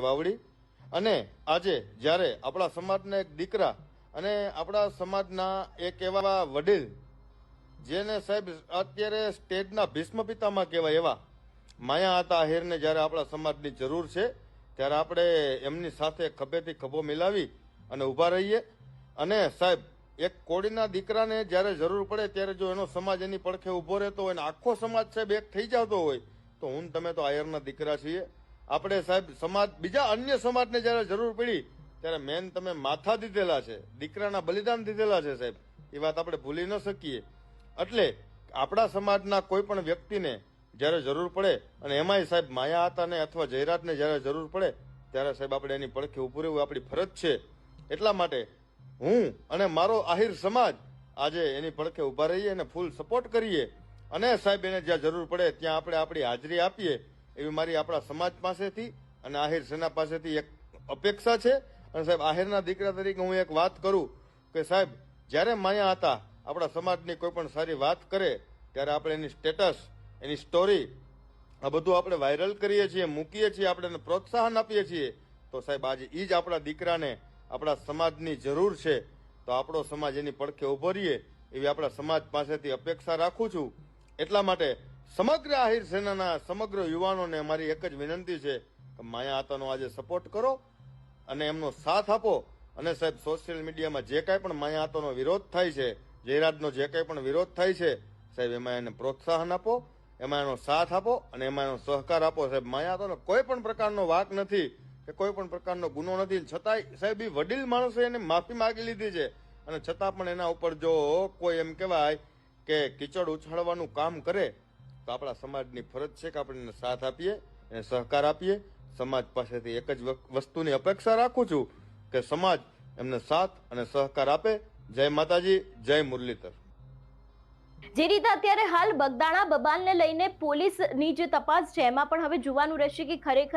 વાવડી અને આજે જ્યારે આપણા સમાજના એક દીકરા અને આપણા સમાજના એક એવા વડીલ જેને સાહેબ અત્યારે સ્ટેજના ભીષ્મ પિતામાં કહેવાય એવા માયા હતા આહિરને જ્યારે આપણા સમાજની જરૂર છે ત્યારે આપણે એમની સાથે ખભેથી ખભો મિલાવી અને ઊભા રહીએ અને સાહેબ એક કોળીના દીકરાને જ્યારે જરૂર પડે ત્યારે જો એનો સમાજ એની પડખે ઊભો રહેતો હોય અને આખો સમાજ સાહેબ એક થઈ જતો હોય તો હું ને તમે તો આહિરના દીકરા છીએ. આપણે સાહેબ સમાજ બીજા અન્ય સમાજને જ્યારે જરૂર પડી ત્યારે મેન તમે માથા દીધેલા છે, દીકરાના બલિદાન દીધેલા છે સાહેબ, એ વાત આપણે ભૂલી ન શકીએ. એટલે આપણા સમાજના કોઈ પણ વ્યક્તિને જ્યારે જરૂર પડે અને એમાંય સાહેબ માયા હતાને અથવા જયરાજને જ્યારે જરૂર પડે ત્યારે સાહેબ આપણે એની પડખે ઊભું રહેવું આપણી ફરજ છે. એટલા માટે હું અને મારો આહિર સમાજ આજે એની પડખે ઊભા રહીએ અને ફૂલ સપોર્ટ કરીએ અને સાહેબ એને જ્યાં જરૂર પડે ત્યાં આપણે આપણી હાજરી આપીએ એવી મારી આપણા સમાજ પાસેથી અને આહિર સેના પાસેથી એક અપેક્ષા છે. અને સાહેબ આહિરના દીકરા તરીકે હું એક વાત કરું કે સાહેબ જ્યારે માયા હતા આપણા સમાજની કોઈ પણ સારી વાત કરે ત્યારે આપણે એની સ્ટેટસ, એની સ્ટોરી આ બધું આપણે વાયરલ કરીએ છીએ, મૂકીએ છીએ, આપણે એને પ્રોત્સાહન આપીએ છીએ. તો સાહેબ આજે એ જ આપણા દીકરાને આપણા સમાજની જરૂર છે તો આપણો સમાજ એની પડખે ઊભો રહીએ એવી આપણા સમાજ પાસેથી અપેક્ષા રાખું છું. એટલા માટે સમગ્ર આહિર સેનાના સમગ્ર યુવાનોને મારી એક જ વિનંતી છે કે માયા આતાનો આજે સપોર્ટ કરો અને એમનો સાથ આપો. અને સાહેબ સોશિયલ મીડિયામાં જે કાંઈ પણ માયા આતાનો વિરોધ થાય છે, જયરાજનો જે કાંઈ પણ વિરોધ થાય છે સાહેબ એમાં એને પ્રોત્સાહન આપો, એમાં એનો સાથ આપો અને એમાં એનો સહકાર આપો. સાહેબ માયા આતાનો કોઈ પણ પ્રકારનો વાંક નથી કે કોઈ પણ પ્રકારનો ગુનો નથી, છતાંય સાહેબ એ વડીલ માણસે એને માફી માંગી લીધી છે અને છતાં પણ એના ઉપર જો કોઈ એમ કહેવાય કે કીચડ ઉછાળવાનું કામ કરે તો આપણા સમાજની ફરજ છે કે આપણે એને સાથ આપીએ, એને સહકાર આપીએ. સમાજ પાસેથી એક જ વસ્તુની અપેક્ષા રાખું છું કે સમાજ એમને સાથ અને સહકાર આપે. જય માતાજી, જય મુરલીધર. જે રીતે અત્યારે હાલ બગદાણા બબાલને લઈને પોલીસની જે તપાસ છે એમાં પણ હવે જોવાનું રહેશે કે ખરેખર